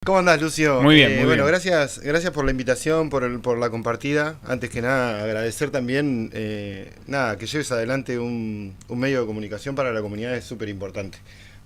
¿Cómo andás, Lucio? Muy bien, muy bueno, bien. gracias por la invitación, por la compartida. Antes que nada, agradecer también, que lleves adelante un medio de comunicación para la comunidad es súper importante.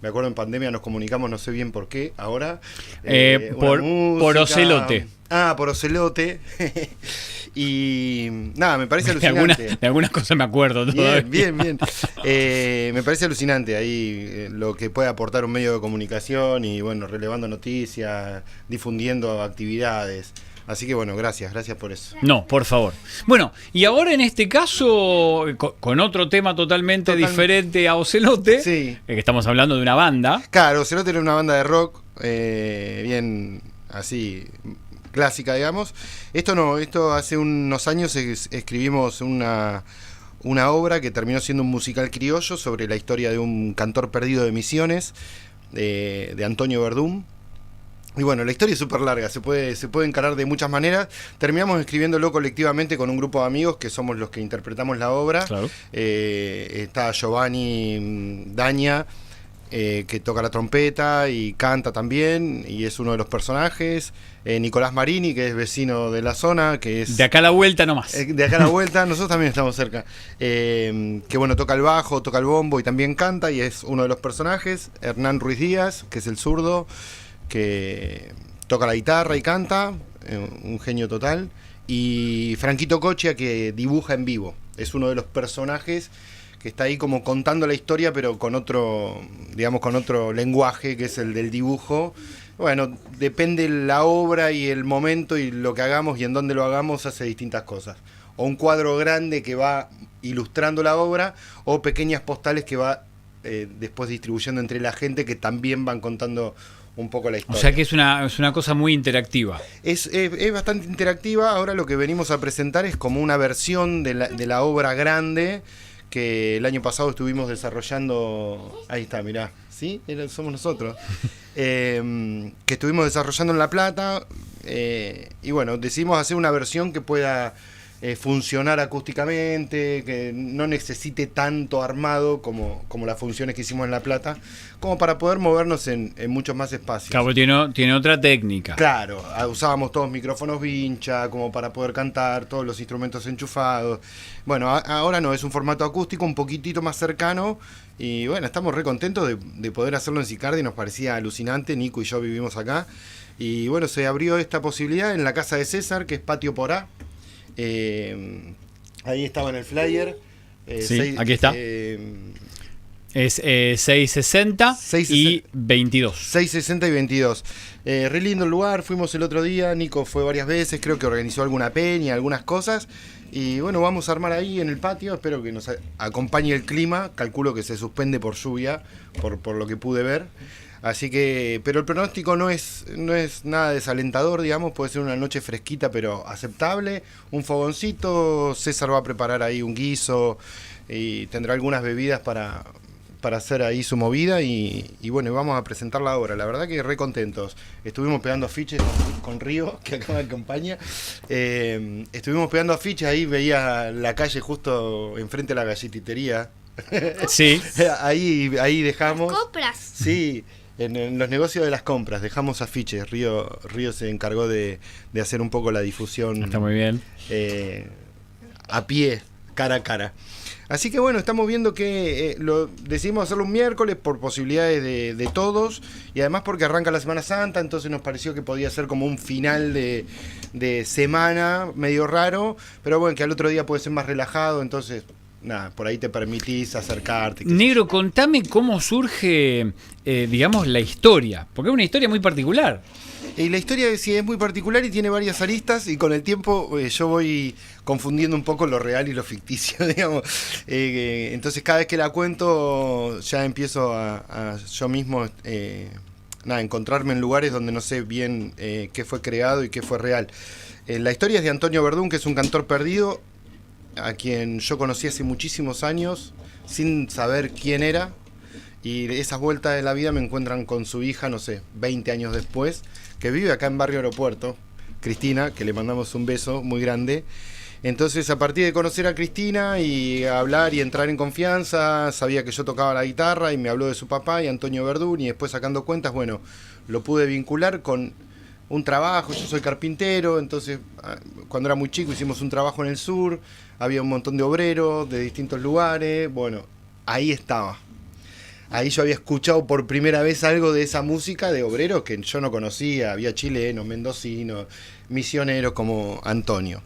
Me acuerdo en pandemia nos comunicamos, no sé bien por qué, ahora. Una Por música. Ocelote. Por Ocelote. Y nada, me parece De alucinante. algunas cosas me acuerdo todavía. Bien. Me parece alucinante ahí lo que puede aportar un medio de comunicación y bueno, relevando noticias, difundiendo actividades. Así que bueno, gracias por eso. No, por favor. Bueno, y ahora en este caso, con otro tema totalmente diferente a Ocelote, Sí. Que estamos hablando de una banda. Claro, Ocelote era una banda de rock, bien así, clásica, digamos. Esto hace unos años escribimos una obra que terminó siendo un musical criollo sobre la historia de un cantor perdido de Misiones, de Antonio Verdún. Y bueno, la historia es súper larga, se puede encarar de muchas maneras. Terminamos escribiéndolo colectivamente con un grupo de amigos que somos los que interpretamos la obra. Claro. Está Giovanni Daña, que toca la trompeta y canta también, y es uno de los personajes. Nicolás Marini, que es vecino de la zona, que es... De acá a la vuelta nomás. de acá a la vuelta, nosotros también estamos cerca. Que bueno, toca el bajo, toca el bombo y también canta, y es uno de los personajes. Hernán Ruiz Díaz, que es el zurdo, que toca la guitarra y canta, un genio total. Y Franquito Cochia, que dibuja en vivo, es uno de los personajes que está ahí como contando la historia, pero con otro lenguaje, que es el del dibujo. Bueno, depende la obra y el momento y lo que hagamos y en dónde lo hagamos, hace distintas cosas. O un cuadro grande que va ilustrando la obra, o pequeñas postales que va después distribuyendo entre la gente, que también van contando un poco la historia. O sea que es una cosa muy interactiva. Es bastante interactiva. Ahora lo que venimos a presentar es como una versión de la obra grande que el año pasado estuvimos desarrollando. Ahí está, mirá, ¿sí? Somos nosotros. Que estuvimos desarrollando en La Plata. Y bueno, decidimos hacer una versión que pueda funcionar acústicamente, que no necesite tanto armado como las funciones que hicimos en La Plata, como para poder movernos en muchos más espacios. Claro, tiene otra técnica. Claro, usábamos todos micrófonos vincha, como para poder cantar, todos los instrumentos enchufados. Bueno, ahora no, es un formato acústico un poquitito más cercano, y bueno, estamos re contentos de poder hacerlo en Sicardi. Nos parecía alucinante, Nico y yo vivimos acá, y bueno, se abrió esta posibilidad en la casa de César, que es Patio Porá. Ahí estaba en el flyer. Sí, aquí está. Es 660 y 22. 660 y 22. Re lindo el lugar, fuimos el otro día, Nico fue varias veces, creo que organizó alguna peña, algunas cosas. Y bueno, vamos a armar ahí en el patio, espero que nos acompañe el clima, calculo que se suspende por lluvia, por lo que pude ver. Así que, pero el pronóstico no es nada desalentador, digamos, puede ser una noche fresquita pero aceptable, un fogoncito, César va a preparar ahí un guiso y tendrá algunas bebidas para hacer ahí su movida y bueno, vamos a presentar la obra. La verdad que re contentos. Estuvimos pegando afiches con Río, que acá me acompaña. Estuvimos pegando afiches, ahí veía la calle justo enfrente de la galletitería. Sí. ahí dejamos. Compras. Sí. En los negocios de las compras dejamos afiches. Río se encargó de hacer un poco la difusión. Está muy bien. A pie, cara a cara. Así que bueno, estamos viendo que decidimos hacerlo un miércoles por posibilidades de todos, y además porque arranca la Semana Santa, entonces nos pareció que podía ser como un final de semana medio raro, pero bueno, que al otro día puede ser más relajado, entonces nada, por ahí te permitís acercarte. Negro, contame cómo surge, digamos, la historia, porque es una historia muy particular. Y la historia sí es muy particular y tiene varias aristas, y con el tiempo yo voy confundiendo un poco lo real y lo ficticio, digamos. Entonces cada vez que la cuento ya empiezo a yo mismo encontrarme en lugares donde no sé bien qué fue creado y qué fue real. La historia es de Antonio Verdún, que es un cantor perdido, a quien yo conocí hace muchísimos años, sin saber quién era, y esas vueltas de la vida me encuentran con su hija, no sé, 20 años después, que vive acá en Barrio Aeropuerto, Cristina, que le mandamos un beso muy grande. Entonces, a partir de conocer a Cristina y hablar y entrar en confianza, sabía que yo tocaba la guitarra y me habló de su papá y Antonio Verdún, y después sacando cuentas, bueno, lo pude vincular con un trabajo, yo soy carpintero, entonces cuando era muy chico hicimos un trabajo en el sur, había un montón de obreros de distintos lugares, bueno, ahí estaba. Ahí yo había escuchado por primera vez algo de esa música de obreros que yo no conocía, había chilenos, mendocinos, misioneros como Antonio.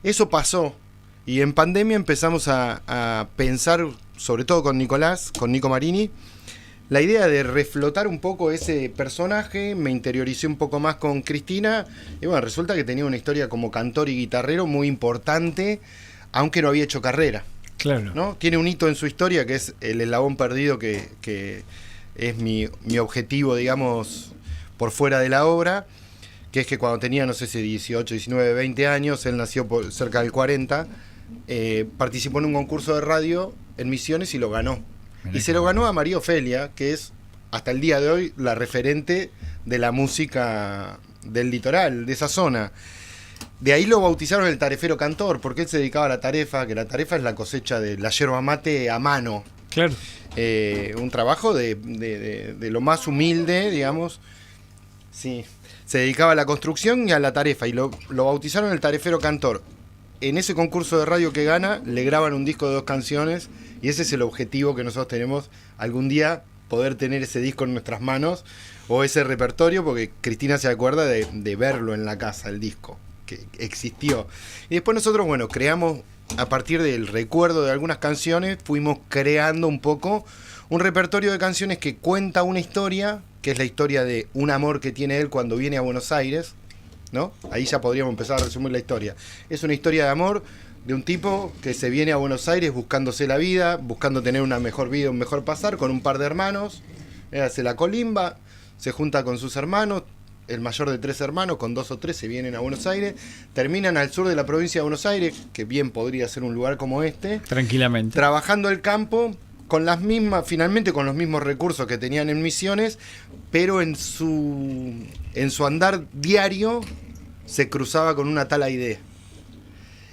Eso pasó y en pandemia empezamos a pensar, sobre todo con Nicolás, con Nico Marini, la idea de reflotar un poco ese personaje. Me interioricé un poco más con Cristina y bueno, resulta que tenía una historia como cantor y guitarrero muy importante, aunque no había hecho carrera. Claro. ¿No? Tiene un hito en su historia que es el eslabón perdido, que es mi objetivo, digamos, por fuera de la obra, que es que cuando tenía, no sé si 18, 19, 20 años, él nació cerca del 40, participó en un concurso de radio en Misiones y lo ganó. Y se lo ganó a María Ofelia, que es hasta el día de hoy la referente de la música del litoral, de esa zona. De ahí lo bautizaron el tarefero cantor, porque él se dedicaba a la tarefa, que la tarefa es la cosecha de la yerba mate a mano. Claro. Un trabajo de lo más humilde, digamos. Sí. Se dedicaba a la construcción y a la tarefa, y lo bautizaron el tarefero cantor. En ese concurso de radio que gana, le graban un disco de 2 canciones, y ese es el objetivo que nosotros tenemos, algún día poder tener ese disco en nuestras manos, o ese repertorio, porque Cristina se acuerda de verlo en la casa, el disco que existió. Y después nosotros, bueno, creamos, a partir del recuerdo de algunas canciones, fuimos creando un poco un repertorio de canciones que cuenta una historia, que es la historia de un amor que tiene él cuando viene a Buenos Aires, ¿no? Ahí ya podríamos empezar a resumir la historia. Es una historia de amor de un tipo que se viene a Buenos Aires buscándose la vida, buscando tener una mejor vida, un mejor pasar, con un par de hermanos, hace la colimba, se junta con sus hermanos, el mayor de 3 hermanos, con 2 o 3 se vienen a Buenos Aires, terminan al sur de la provincia de Buenos Aires, que bien podría ser un lugar como este, tranquilamente, trabajando el campo con las mismas, finalmente con los mismos recursos que tenían en Misiones, pero en su andar diario se cruzaba con una tal Aide.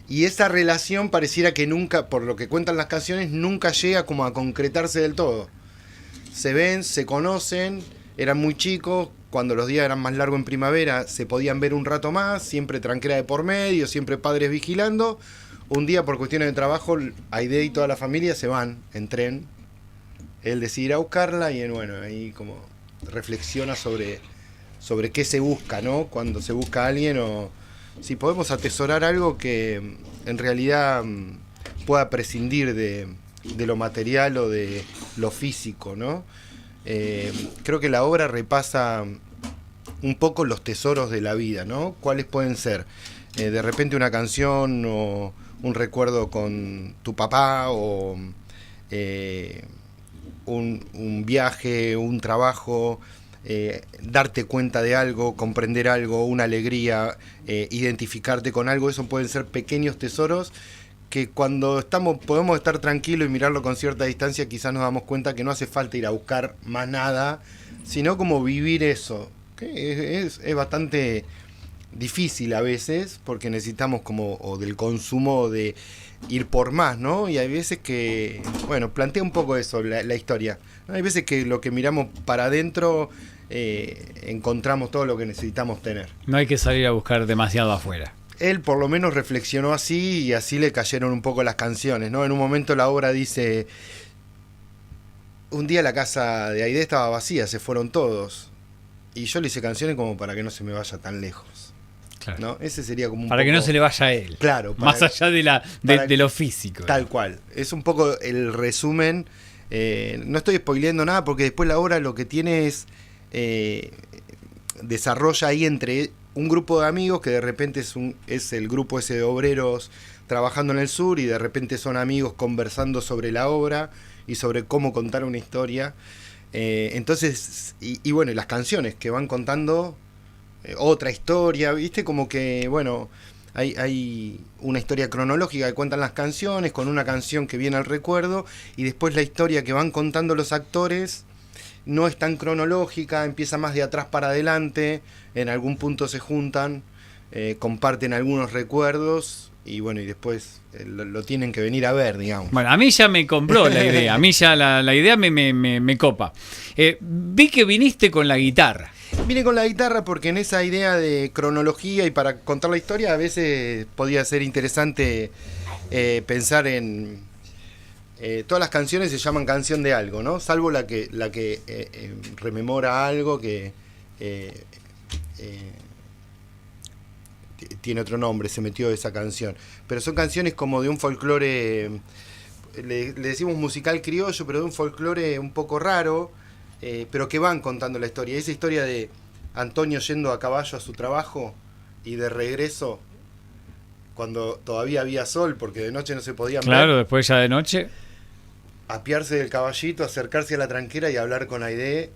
Y esa relación pareciera que nunca, por lo que cuentan las canciones, nunca llega como a concretarse del todo. Se ven, se conocen, eran muy chicos, cuando los días eran más largos en primavera se podían ver un rato más, siempre tranquera de por medio, siempre padres vigilando. Un día por cuestiones de trabajo, Aide y toda la familia se van en tren. Él decide ir a buscarla y bueno, ahí como reflexiona sobre qué se busca, ¿no? Cuando se busca a alguien, o si podemos atesorar algo que en realidad pueda prescindir de lo material o de lo físico, ¿no? Creo que la obra repasa un poco los tesoros de la vida, ¿no? ¿Cuáles pueden ser? De repente una canción o un recuerdo con tu papá, o un viaje, un trabajo, darte cuenta de algo, comprender algo, una alegría, identificarte con algo. Eso pueden ser pequeños tesoros que cuando podemos estar tranquilos y mirarlo con cierta distancia, quizás nos damos cuenta que no hace falta ir a buscar más nada, sino como vivir eso, que es bastante difícil a veces, porque necesitamos o del consumo, de ir por más, ¿no? Y hay veces que, bueno, plantea un poco eso la historia, ¿no? Hay veces que lo que miramos para adentro encontramos todo lo que necesitamos tener. No hay que salir a buscar demasiado afuera. Él por lo menos reflexionó así, y así le cayeron un poco las canciones, ¿no? En un momento la obra dice: un día la casa de Aide estaba vacía, se fueron todos, y yo le hice canciones como para que no se me vaya tan lejos. Claro. ¿No? Ese sería como un para poco, que no se le vaya a él. Claro. Más allá de lo físico. Tal cual. Es un poco el resumen. No estoy spoileando nada, porque después la obra lo que tiene es desarrolla ahí entre un grupo de amigos que de repente es el grupo ese de obreros trabajando en el sur, y de repente son amigos conversando sobre la obra y sobre cómo contar una historia. Entonces, y bueno, y las canciones que van contando otra historia, ¿viste? Como que, bueno, hay una historia cronológica que cuentan las canciones, con una canción que viene al recuerdo, y después la historia que van contando los actores no es tan cronológica, empieza más de atrás para adelante, en algún punto se juntan, comparten algunos recuerdos, y bueno, y después lo tienen que venir a ver, digamos. Bueno, a mí ya me compró la idea, a mí ya la idea me copa. Vi que viniste con la guitarra. Vine con la guitarra porque en esa idea de cronología y para contar la historia a veces podía ser interesante pensar en... todas las canciones se llaman canción de algo, ¿no? Salvo la que rememora algo que tiene otro nombre, se metió esa canción. Pero son canciones como de un folclore, le decimos musical criollo, pero de un folclore un poco raro, pero que van contando la historia. Esa historia de Antonio yendo a caballo a su trabajo y de regreso cuando todavía había sol, porque de noche no se podía ver. Claro, después ya de noche. Apiarse del caballito, acercarse a la tranquera y hablar con Aide,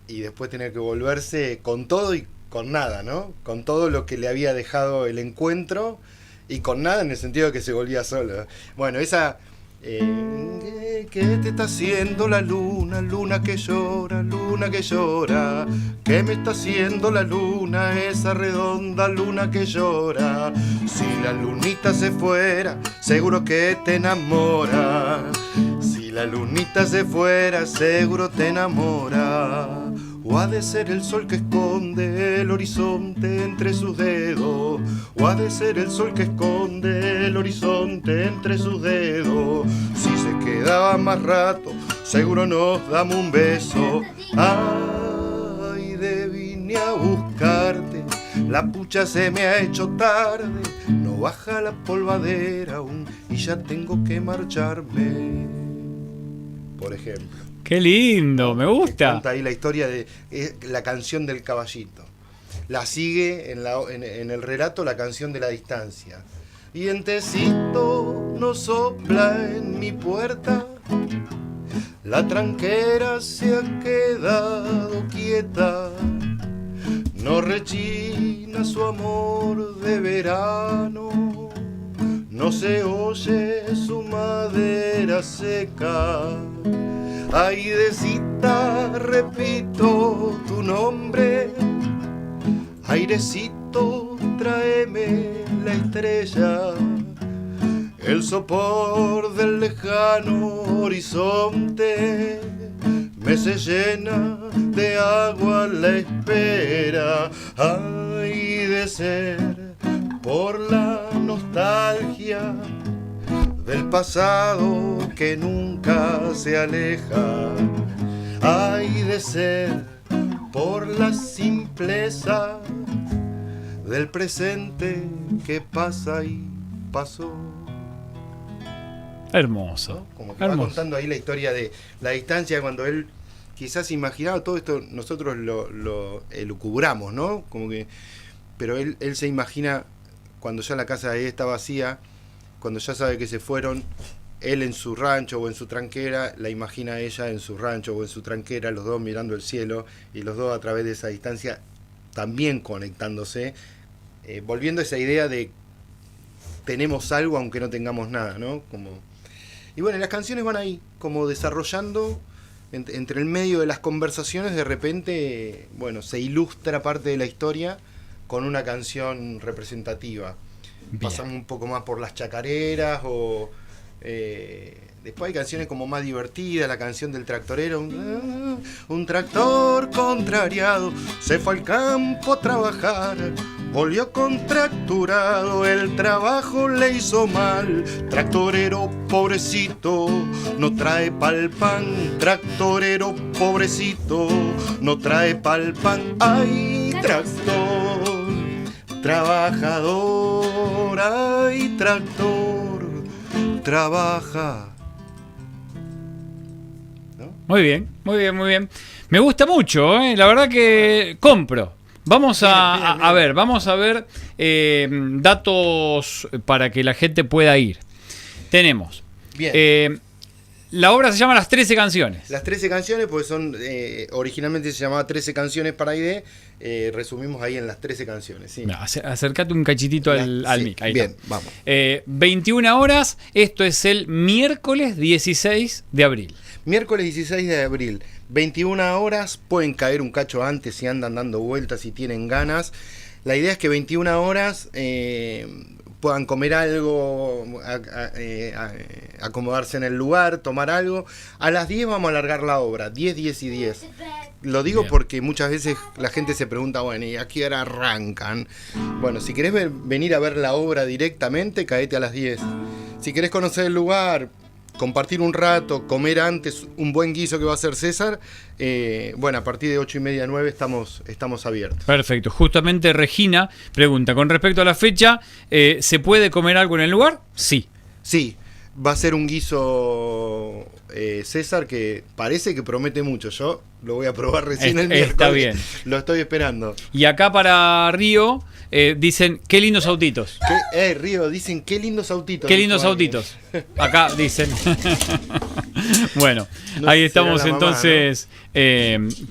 y después tener que volverse con todo y con nada, ¿no? Con todo lo que le había dejado el encuentro y con nada en el sentido de que se volvía solo. Bueno, esa... ¿qué te está haciendo la luna? Luna que llora, luna que llora. ¿Qué me está haciendo la luna? Esa redonda luna que llora. Si la lunita se fuera, seguro que te enamora. Si la lunita se fuera, seguro te enamora. O ha de ser el sol que esconde el horizonte entre sus dedos. O ha de ser el sol que esconde el horizonte entre sus dedos. Si se quedaba más rato, seguro nos damos un beso. Ay, vine a buscarte, la pucha se me ha hecho tarde. No baja la polvadera aún y ya tengo que marcharme. Por ejemplo. ¡Qué lindo! Me gusta. Cuenta ahí la historia de la canción del caballito. La sigue en el relato la canción de la distancia. Vientecito no sopla en mi puerta, la tranquera se ha quedado quieta. No rechina su amor de verano, no se oye su madera seca. Airecita, repito tu nombre. Airecito, tráeme la estrella, el sopor del lejano horizonte. Me se llena de agua la espera. Ay, de ser por la nostalgia del pasado que nunca se aleja. Hay de ser por la simpleza del presente que pasa y pasó. Hermoso. ¿No? Como que va contando ahí la historia de la distancia cuando él quizás imaginaba todo esto, nosotros lo elucubramos, ¿no? Como que, pero él se imagina cuando ya la casa de él está vacía, cuando ya sabe que se fueron, él en su rancho o en su tranquera, la imagina ella en su rancho o en su tranquera, los dos mirando el cielo y los dos a través de esa distancia también conectándose, volviendo a esa idea de tenemos algo aunque no tengamos nada, ¿no? Y bueno, las canciones van ahí, como desarrollando entre el medio de las conversaciones, de repente, bueno, se ilustra parte de la historia con una canción representativa. Bien. Pasamos un poco más por las chacareras o después hay canciones como más divertidas, la canción del tractorero, un tractor contrariado se fue al campo a trabajar, volvió contracturado, el trabajo le hizo mal. Tractorero pobrecito, no trae pa'l pan. Tractorero pobrecito, no trae pa'l pan. Ay, tractor, trabajador, ay, tractor, trabaja. ¿No? Muy bien, muy bien, muy bien. Me gusta mucho, ¿eh? La verdad que compro. Vamos a ver, vamos a ver datos para que la gente pueda ir. Tenemos. Bien. La obra se llama Las 13 canciones. Las 13 canciones, pues son, originalmente se llamaba 13 canciones para Aide, resumimos ahí en las 13 canciones. Sí. No, acércate un cachitito al mic. Ahí bien, está. Vamos. 21 horas, esto es el miércoles 16 de abril. Miércoles 16 de abril, 21 horas, pueden caer un cacho antes si andan dando vueltas y tienen ganas. La idea es que 21 horas puedan comer algo, acomodarse en el lugar, tomar algo. A las 10 vamos a alargar la obra, 10, 10 y 10. Lo digo porque muchas veces la gente se pregunta, bueno, ¿y a qué hora arrancan? Bueno, si querés venir a ver la obra directamente, caete a las 10. Si querés conocer el lugar, compartir un rato, comer antes un buen guiso que va a hacer César, bueno, a partir de 8:30, 9 estamos abiertos. Perfecto. Justamente Regina pregunta, con respecto a la fecha, ¿se puede comer algo en el lugar? Sí. Sí, va a ser un guiso César que parece que promete mucho. Yo lo voy a probar recién el miércoles. Está bien. Lo estoy esperando. Y acá para Río dicen, qué lindos autitos. Río, dicen qué lindos autitos. Qué lindos autitos. Acá dicen. Bueno, ahí estamos entonces,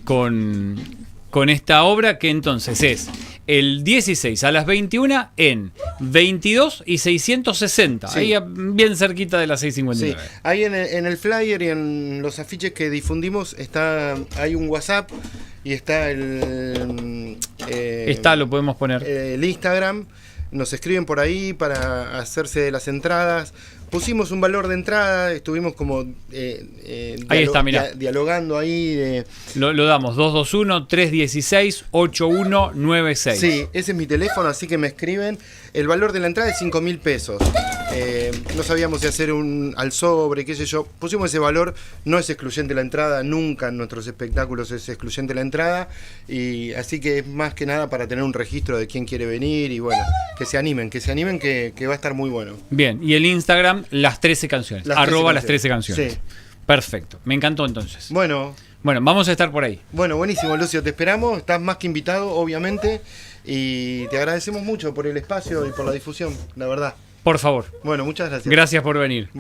con esta obra que entonces es el 16 a las 21 en 22 y 660. Sí. Ahí bien cerquita de las 6:59. Sí. Ahí en el flyer y en los afiches que difundimos hay un WhatsApp y está lo podemos poner. El Instagram. Nos escriben por ahí para hacerse de las entradas. Pusimos un valor de entrada, estuvimos como ahí está, mirá. Dialogando ahí. Lo damos, 221-316-8196. Sí, ese es mi teléfono, así que me escriben. El valor de la entrada es 5.000 pesos. No sabíamos si hacer un al sobre, qué sé yo. Pusimos ese valor, no es excluyente la entrada, nunca en nuestros espectáculos es excluyente la entrada. Y así que es más que nada para tener un registro de quién quiere venir y bueno, que se animen, que va a estar muy bueno. Bien, y el Instagram, las 13 canciones. @ las 13 canciones. Sí. Perfecto, me encantó entonces. Bueno, vamos a estar por ahí. Bueno, buenísimo, Lucio, te esperamos, estás más que invitado, obviamente, y te agradecemos mucho por el espacio y por la difusión, la verdad. Por favor. Bueno, muchas gracias. Gracias por venir.